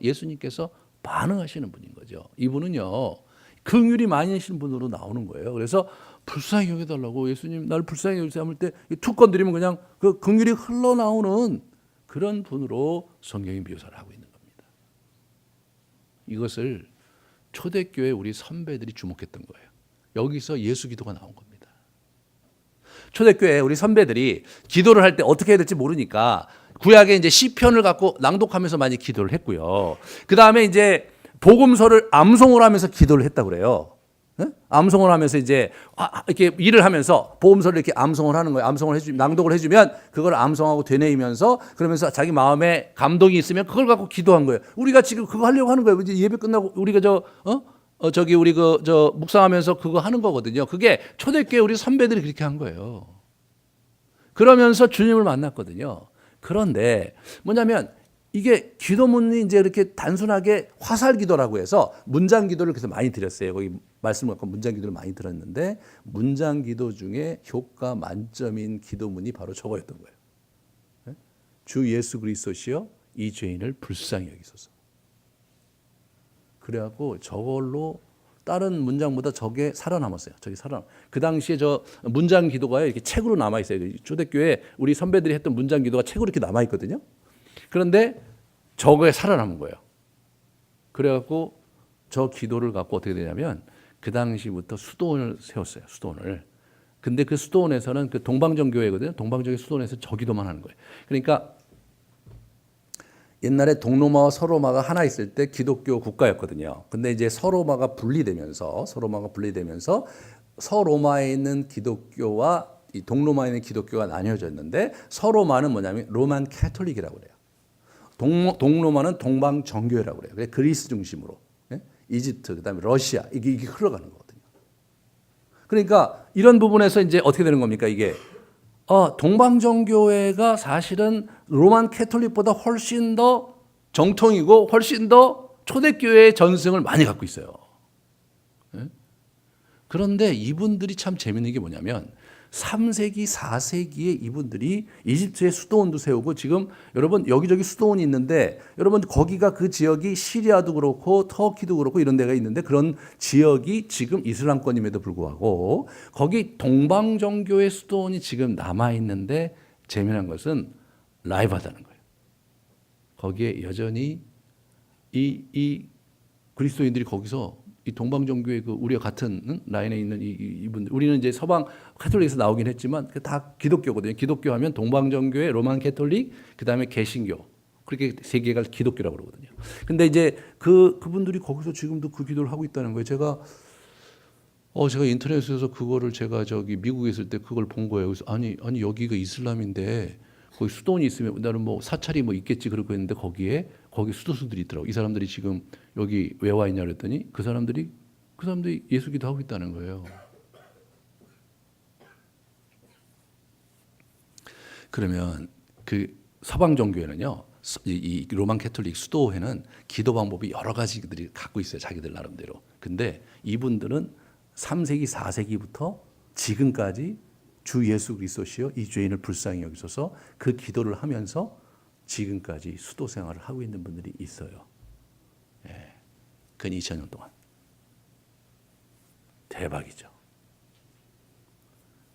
예수님께서 반응하시는 분인 거죠. 이분은요 긍휼이 많으신 분으로 나오는 거예요. 그래서 불쌍히 여겨달라고 예수님 나를 불쌍히 여기세요 할 때 툭 건드리면 그냥 그 긍휼이 흘러나오는 그런 분으로 성경이 묘사를 하고 있는 겁니다. 이것을 초대교회 우리 선배들이 주목했던 거예요. 여기서 예수 기도가 나온 겁니다. 초대교회 우리 선배들이 기도를 할 때 어떻게 해야 될지 모르니까 구약에 이제 시편을 갖고 낭독하면서 많이 기도를 했고요. 그 다음에 이제 복음서를 암송을 하면서 기도를 했다고 그래요. 암송을 하면서 이제 이렇게 일을 하면서 보험서를 이렇게 암송을 하는 거예요. 낭독을 해주면 그걸 암송하고 되뇌이면서 그러면서 자기 마음에 감동이 있으면 그걸 갖고 기도한 거예요. 우리가 지금 그거 하려고 하는 거예요. 이제 예배 끝나고 우리가 우리 묵상하면서 그거 하는 거거든요. 그게 초대교회 우리 선배들이 그렇게 한 거예요. 그러면서 주님을 만났거든요. 그런데 뭐냐면 이게 기도문이 이제 이렇게 단순하게 화살 기도라고 해서 문장 기도를 그래서 많이 드렸어요. 거기 말씀을 갖고 문장 기도를 많이 들었는데 문장 기도 중에 효과 만점인 기도문이 바로 저거였던 거예요. 주 예수 그리스도시여 이 죄인을 불쌍히 여기소서. 그래갖고 저걸로 다른 문장보다 저게 살아남았어요. 그 당시에 저 문장 기도가 이렇게 책으로 남아 있어요. 초대교회 우리 선배들이 했던 문장 기도가 책으로 이렇게 남아 있거든요. 그런데 저거에 살아남은 거예요. 그래갖고 저 기도를 갖고 어떻게 되냐면 그 당시부터 수도원을 세웠어요. 수도원을. 근데 그 수도원에서는 그 동방정교회거든요. 동방정교회 수도원에서 저 기도만 하는 거예요. 그러니까 옛날에 동로마와 서로마가 하나 있을 때 기독교 국가였거든요. 근데 이제 서로마가 분리되면서 서로마에 있는 기독교와 이 동로마에 있는 기독교가 나뉘어졌는데 서로마는 뭐냐면 로만 캐톨릭이라고 그래요. 동로마는 동방 정교회라고 그래요. 그래서 그리스 중심으로 이집트 그다음에 러시아 이게 흘러가는 거거든요. 그러니까 이런 부분에서 이제 어떻게 되는 겁니까? 이게 동방정교회가 사실은 로만 캐톨릭보다 훨씬 더 정통이고 훨씬 더 초대교회의 전승을 많이 갖고 있어요. 그런데 이분들이 참 재밌는 게 뭐냐면 3세기, 4세기에 이분들이 이집트에 수도원도 세우고 지금 여러분 여기저기 수도원이 있는데 여러분 거기가 그 지역이 시리아도 그렇고 터키도 그렇고 이런 데가 있는데 그런 지역이 지금 이슬람권임에도 불구하고 거기 동방정교의 수도원이 지금 남아있는데 재미난 것은 라이브하다는 거예요. 거기에 여전히 이 그리스도인들이 거기서 이 동방정교회 그 우리가 같은 라인에 있는 이분들 우리는 이제 서방 카톨릭에서 나오긴 했지만 다 기독교거든요. 기독교 하면 동방정교회, 로만 캐톨릭, 그다음에 개신교 그렇게 세 개가 기독교라고 그러거든요. 근데 이제 그분들이 거기서 지금도 그 기도를 하고 있다는 거예요. 제가 인터넷에서 그거를 제가 미국에 있을 때 그걸 본 거예요. 그래서 아니 여기가 이슬람인데 거기 수도원이 있으면 나는 뭐 사찰이 뭐 있겠지 그러고 했는데 거기 수도수들이 있더라고. 이 사람들이 지금 여기 왜 와 있냐 그랬더니 그 사람들이 예수 기도하고 있다는 거예요. 그러면 그 서방 종교에는요, 이 로만 캐톨릭 수도회는 기도 방법이 여러 가지들이 갖고 있어요. 자기들 나름대로. 근데 이분들은 3세기, 4세기부터 지금까지 주 예수 그리스도시여 이 죄인을 불쌍히 여기소서 그 기도를 하면서 지금까지 수도 생활을 하고 있는 분들이 있어요. 근 2000년 동안. 대박이죠.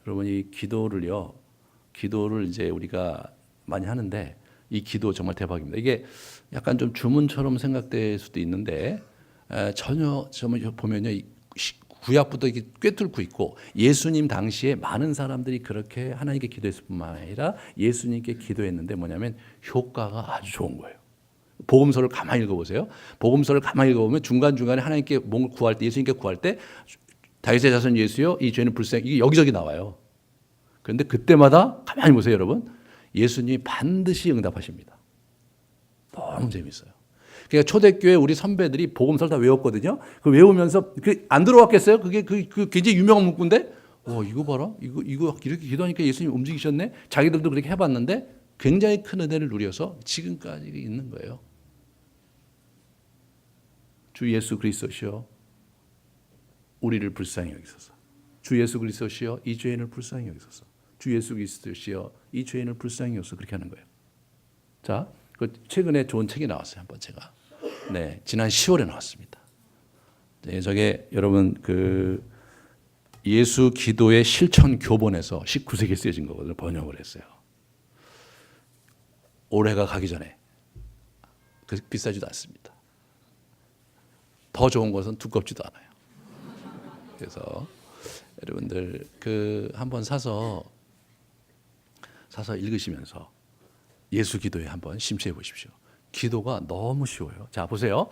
여러분 이 기도를 이제 우리가 많이 하는데 이 기도 정말 대박입니다. 이게 약간 좀 주문처럼 생각될 수도 있는데 전혀 보면요. 구약부터 이게 꿰뚫고 있고 예수님 당시에 많은 사람들이 그렇게 하나님께 기도했을 뿐만 아니라 예수님께 기도했는데 뭐냐면 효과가 아주 좋은 거예요. 복음서를 가만히 읽어보세요. 복음서를 가만히 읽어보면 중간중간에 하나님께 뭔가 구할 때 예수님께 구할 때 다윗의 자손 예수여 이 죄는 불쌍히 이게 여기저기 나와요. 그런데 그때마다 가만히 보세요 여러분. 예수님이 반드시 응답하십니다. 너무 재밌어요. 그러니까 초대교회 우리 선배들이 복음서를 다 외웠거든요. 그 외우면서 안 들어왔겠어요? 그게 굉장히 유명한 문구인데, 이거 봐라, 이거 이렇게 기도하니까 예수님 움직이셨네. 자기들도 그렇게 해봤는데 굉장히 큰 은혜를 누려서 지금까지 있는 거예요. 주 예수 그리스도시여 우리를 불쌍히 여기소서. 주 예수 그리스도시여 이 죄인을 불쌍히 여기소서. 주 예수 그리스도시여 이 죄인을 불쌍히 여기소서 그렇게 하는 거예요. 자, 최근에 좋은 책이 나왔어요. 한번 제가. 지난 10월에 나왔습니다. 저게 여러분 예수 기도의 실천 교본에서 19세기에 쓰여진 거거든요. 번역을 했어요. 올해가 가기 전에. 비싸지도 않습니다. 더 좋은 것은 두껍지도 않아요. 그래서 여러분들 한번 사서 읽으시면서 예수 기도에 한번 심취해 보십시오. 기도가 너무 쉬워요. 자, 보세요.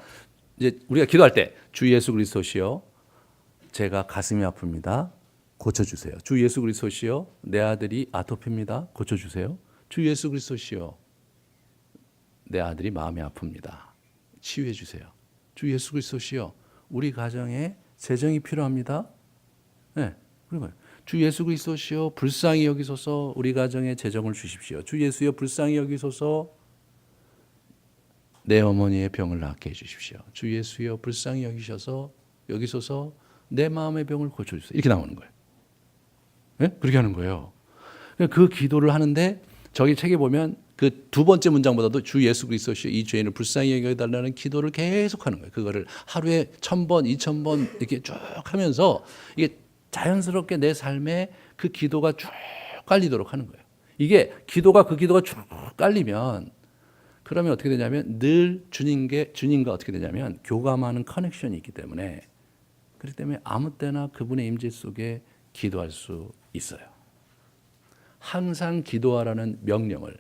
이제 우리가 기도할 때 주 예수 그리스도시여 제가 가슴이 아픕니다. 고쳐주세요. 주 예수 그리스도시여 내 아들이 아토피입니다. 고쳐주세요. 주 예수 그리스도시여 내 아들이 마음이 아픕니다. 치유해 주세요. 주 예수 그리스도시여 우리 가정에 재정이 필요합니다. 그런 거예요. 주 예수 그리스도시여 불쌍히 여기소서 우리 가정에 재정을 주십시오. 주 예수여 불쌍히 여기소서 내 어머니의 병을 낫게 해주십시오. 주 예수여 불쌍히 여기소서 내 마음의 병을 고쳐주세요. 이렇게 나오는 거예요. 그렇게 하는 거예요. 그 기도를 하는데 저기 책에 보면 그 두 번째 문장보다도 주 예수 그리스도시여 이 죄인을 불쌍히 여겨달라는 기도를 계속 하는 거예요. 그거를 하루에 1000번, 2000번 이렇게 쭉 하면서 이게 자연스럽게 내 삶에 그 기도가 쭉 깔리도록 하는 거예요. 이게 그 기도가 쭉 깔리면 그러면 어떻게 되냐면 늘 주님과 어떻게 되냐면 교감하는 커넥션이 있기 때문에 그렇기 때문에 아무 때나 그분의 임재 속에 기도할 수 있어요. 항상 기도하라는 명령을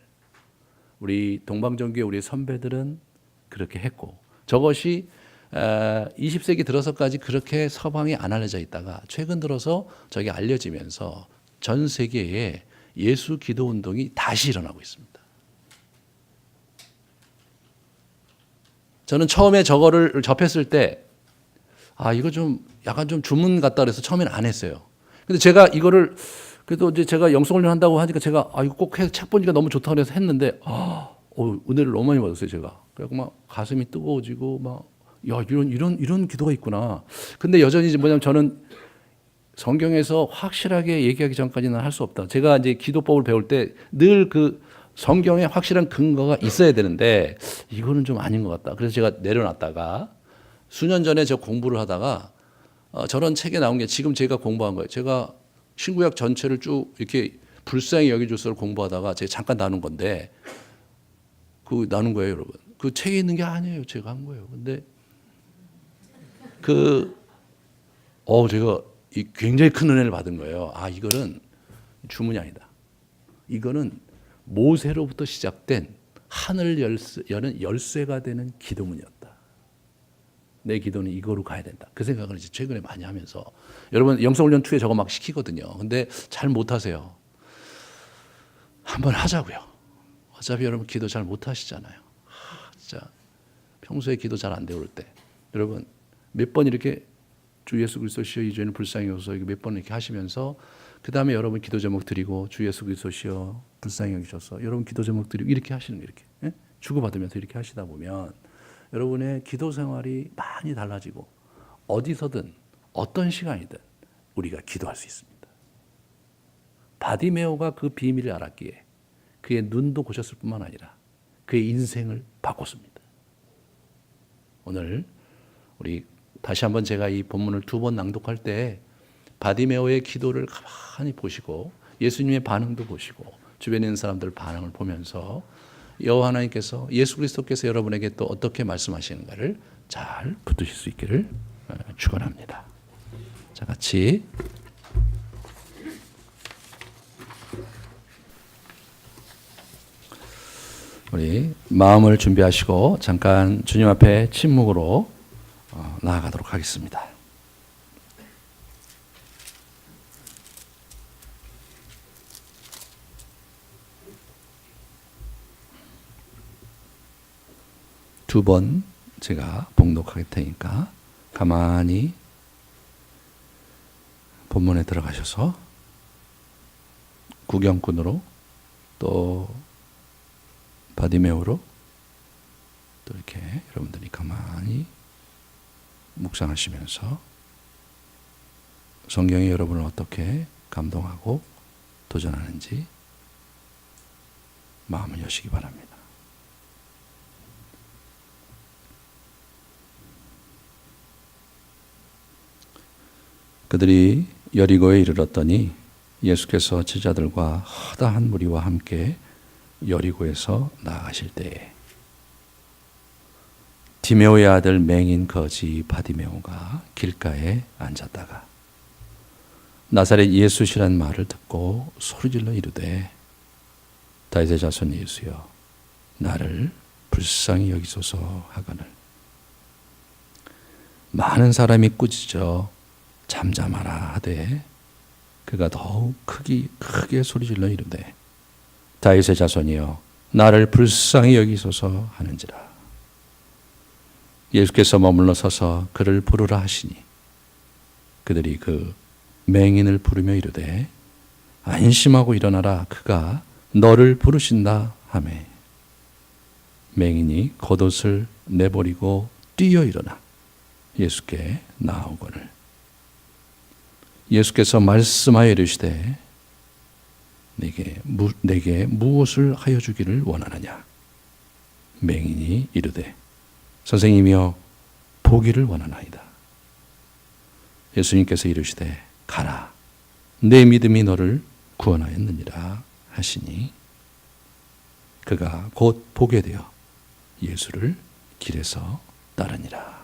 우리 동방정교회 우리 선배들은 그렇게 했고 저것이 20세기 들어서까지 그렇게 서방에 안 알려져 있다가 최근 들어서 저게 알려지면서 전 세계에 예수 기도 운동이 다시 일어나고 있습니다. 저는 처음에 저거를 접했을 때 이거 좀 약간 좀 주문 같다 그래서 처음에는 안 했어요. 근데 제가 이거를 그래도 이제 제가 영성훈련 한다고 하니까 제가 이거 꼭 해, 책 보니까 너무 좋다고 해서 했는데 은혜를 너무 많이 받았어요 제가. 그래서 막 가슴이 뜨거워지고 막 야 이런 기도가 있구나. 근데 여전히 뭐냐면 저는 성경에서 확실하게 얘기하기 전까지는 할 수 없다. 제가 이제 기도법을 배울 때 늘 그 성경에 확실한 근거가 있어야 되는데 이거는 좀 아닌 것 같다. 그래서 제가 내려놨다가 수년 전에 저 공부를 하다가 저런 책에 나온 게 지금 제가 공부한 거예요. 제가 신구약 전체를 쭉 이렇게 불쌍히 여겨줘서 공부하다가 제가 잠깐 나눈 건데 그 나눈 거예요, 여러분. 그 책에 있는 게 아니에요. 제가 한 거예요. 근데 제가 굉장히 큰 은혜를 받은 거예요. 이거는 주문이 아니다. 이거는 모세로부터 시작된 하늘 여는 열쇠가 되는 기도문이었다. 내 기도는 이거로 가야 된다. 그 생각을 이제 최근에 많이 하면서 여러분 영성훈련 2에 저거 막 시키거든요. 근데 잘 못하세요. 한번 하자고요. 어차피 여러분 기도 잘 못하시잖아요. 진짜 평소에 기도 잘 안 되올 때 여러분 몇 번 이렇게 주 예수 그리스도시여 이 죄는 불쌍히 여기소서 몇 번 이렇게 하시면서 그 다음에 여러분 기도 제목 드리고 주 예수 그리스도시여 불쌍히 여기소서 여러분 기도 제목 드리고 이렇게 하시는 거 이렇게 주고받으면서 이렇게 하시다 보면 여러분의 기도 생활이 많이 달라지고 어디서든 어떤 시간이든 우리가 기도할 수 있습니다. 바디메오가 그 비밀을 알았기에 그의 눈도 고쳤을 뿐만 아니라 그의 인생을 바꿨습니다. 오늘 우리 다시 한번 제가 이 본문을 2번 낭독할 때 바디메오의 기도를 가만히 보시고 예수님의 반응도 보시고 주변에 있는 사람들 반응을 보면서 여호와 하나님께서 예수 그리스도께서 여러분에게 또 어떻게 말씀하시는가를 잘 붙드실 수 있기를 축원합니다. 자, 같이 우리 마음을 준비하시고 잠깐 주님 앞에 침묵으로 나아가도록 하겠습니다. 두 번 제가 봉독할 테니까 가만히 본문에 들어가셔서 구경꾼으로 또 바디메오로 또 이렇게 여러분들이 가만히 묵상하시면서 성경이 여러분을 어떻게 감동하고 도전하는지 마음을 여시기 바랍니다. 그들이 여리고에 이르렀더니 예수께서 제자들과 허다한 무리와 함께 여리고에서 나아가실 때에 디메오의 아들 맹인 거지 바디메오가 길가에 앉았다가 나사렛 예수시란 말을 듣고 소리질러 이르되 다윗의 자손 예수여 나를 불쌍히 여기소서 하거늘 많은 사람이 꾸짖어 잠잠하라 하되 그가 더욱 크게 소리질러 이르되 다윗의 자손이여 나를 불쌍히 여기소서 하는지라. 예수께서 머물러 서서 그를 부르라 하시니 그들이 그 맹인을 부르며 이르되 안심하고 일어나라 그가 너를 부르신다 하매 맹인이 겉옷을 내버리고 뛰어 일어나 예수께 나아오거늘 예수께서 말씀하여 이르시되 내게 무엇을 하여 주기를 원하느냐. 맹인이 이르되 선생님이여 보기를 원하나이다. 예수님께서 이르시되 가라 내 믿음이 너를 구원하였느니라 하시니 그가 곧 보게 되어 예수를 길에서 따르니라.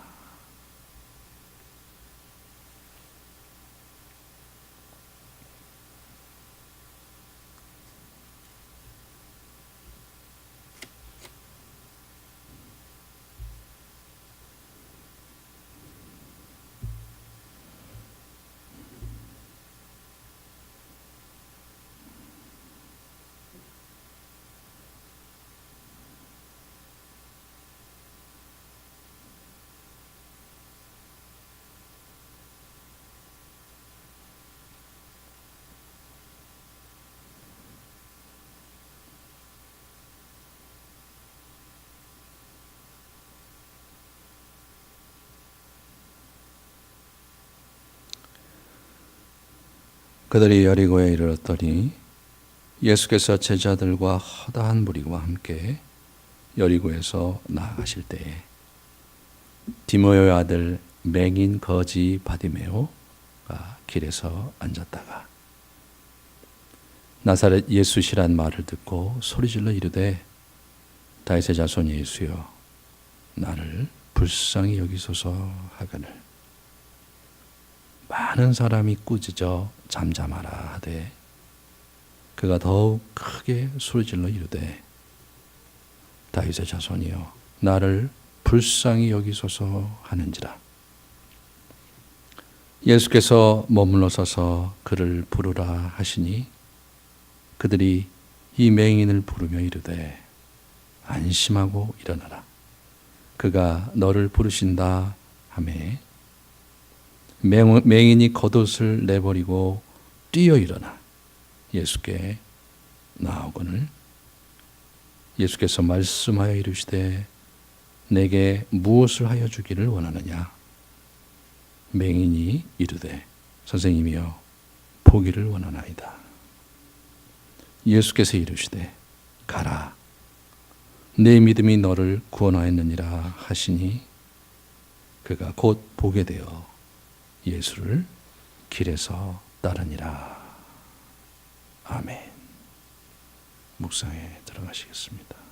그들이 여리고에 이르렀더니 예수께서 제자들과 허다한 무리와 함께 여리고에서 나아가실 때에 디모요의 아들 맹인 거지 바디메오가 길에서 앉았다가 나사렛 예수시란 말을 듣고 소리질러 이르되 다윗의 자손 예수여 나를 불쌍히 여기소서 하거늘 많은 사람이 꾸짖어 잠잠하라 하되 그가 더욱 크게 소리질러 이르되 다윗의 자손이여 나를 불쌍히 여기소서 하는지라. 예수께서 머물러 서서 그를 부르라 하시니 그들이 이 맹인을 부르며 이르되 안심하고 일어나라 그가 너를 부르신다 하매 맹인이 겉옷을 내버리고 뛰어 일어나 예수께 나오거늘 예수께서 말씀하여 이르시되 내게 무엇을 하여 주기를 원하느냐. 맹인이 이르되 선생님이여 보기를 원하나이다. 예수께서 이르시되 가라 내 믿음이 너를 구원하였느니라 하시니 그가 곧 보게 되어 예수를 길에서 따르니라. 아멘. 묵상에 들어가시겠습니다.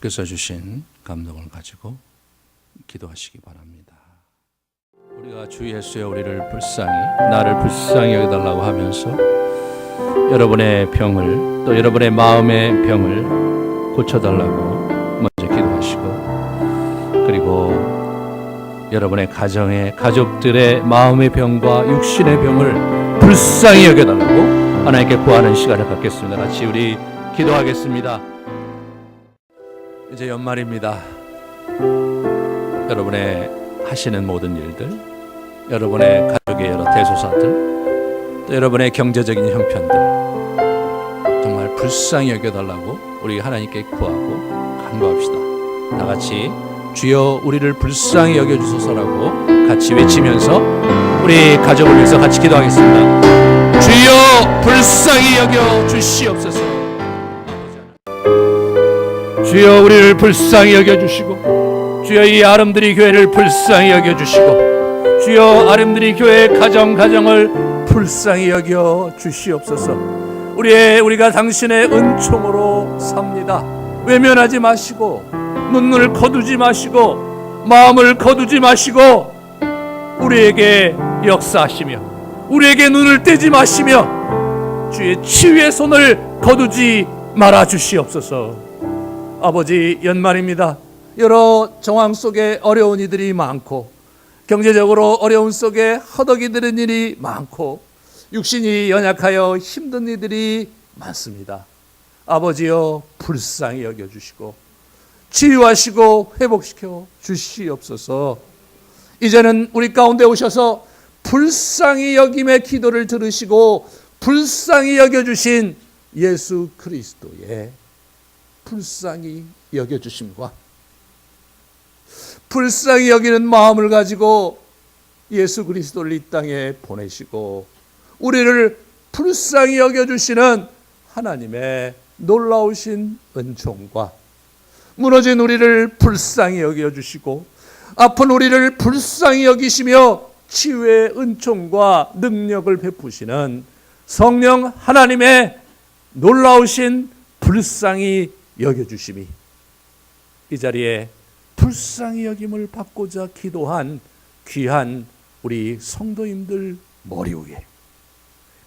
주께서 주신 감동을 가지고 기도하시기 바랍니다. 우리가 주 예수여 우리를 불쌍히 나를 불쌍히 여겨달라고 하면서 여러분의 병을 또 여러분의 마음의 병을 고쳐달라고 먼저 기도하시고 그리고 여러분의 가정의 가족들의 마음의 병과 육신의 병을 불쌍히 여겨달라고 하나님께 구하는 시간을 갖겠습니다. 같이 우리 기도하겠습니다. 이제 연말입니다. 여러분의 하시는 모든 일들, 여러분의 가족의 여러 대소사들, 또 여러분의 경제적인 형편들 정말 불쌍히 여겨달라고 우리 하나님께 구하고 간구합시다. 다 같이 주여 우리를 불쌍히 여겨주소서라고 같이 외치면서 우리 가족을 위해서 같이 기도하겠습니다. 주여 불쌍히 여겨주시옵소서. 주여 우리를 불쌍히 여겨주시고 주여 이 아름드리 교회를 불쌍히 여겨주시고 주여 아름드리 교회의 가정을 불쌍히 여겨주시옵소서. 우리가 당신의 은총으로 삽니다. 외면하지 마시고 눈을 거두지 마시고 마음을 거두지 마시고 우리에게 역사하시며 우리에게 눈을 떼지 마시며 주의 치유의 손을 거두지 말아 주시옵소서. 아버지 연말입니다. 여러 정황 속에 어려운 이들이 많고 경제적으로 어려움 속에 허덕이드는 일이 많고 육신이 연약하여 힘든 이들이 많습니다. 아버지여 불쌍히 여겨주시고 치유하시고 회복시켜 주시옵소서. 이제는 우리 가운데 오셔서 불쌍히 여김의 기도를 들으시고 불쌍히 여겨주신 예수 그리스도의 불쌍히 여겨주심과 불쌍히 여기는 마음을 가지고 예수 그리스도를 이 땅에 보내시고 우리를 불쌍히 여겨주시는 하나님의 놀라우신 은총과 무너진 우리를 불쌍히 여겨주시고 아픈 우리를 불쌍히 여기시며 치유의 은총과 능력을 베푸시는 성령 하나님의 놀라우신 불쌍히 여겨주심이 이 자리에 불쌍히 여김을 받고자 기도한 귀한 우리 성도님들 머리 위에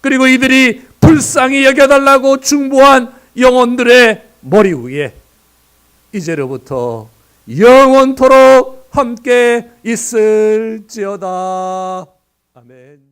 그리고 이들이 불쌍히 여겨달라고 중보한 영혼들의 머리 위에 이제로부터 영원토록 함께 있을지어다. 아멘.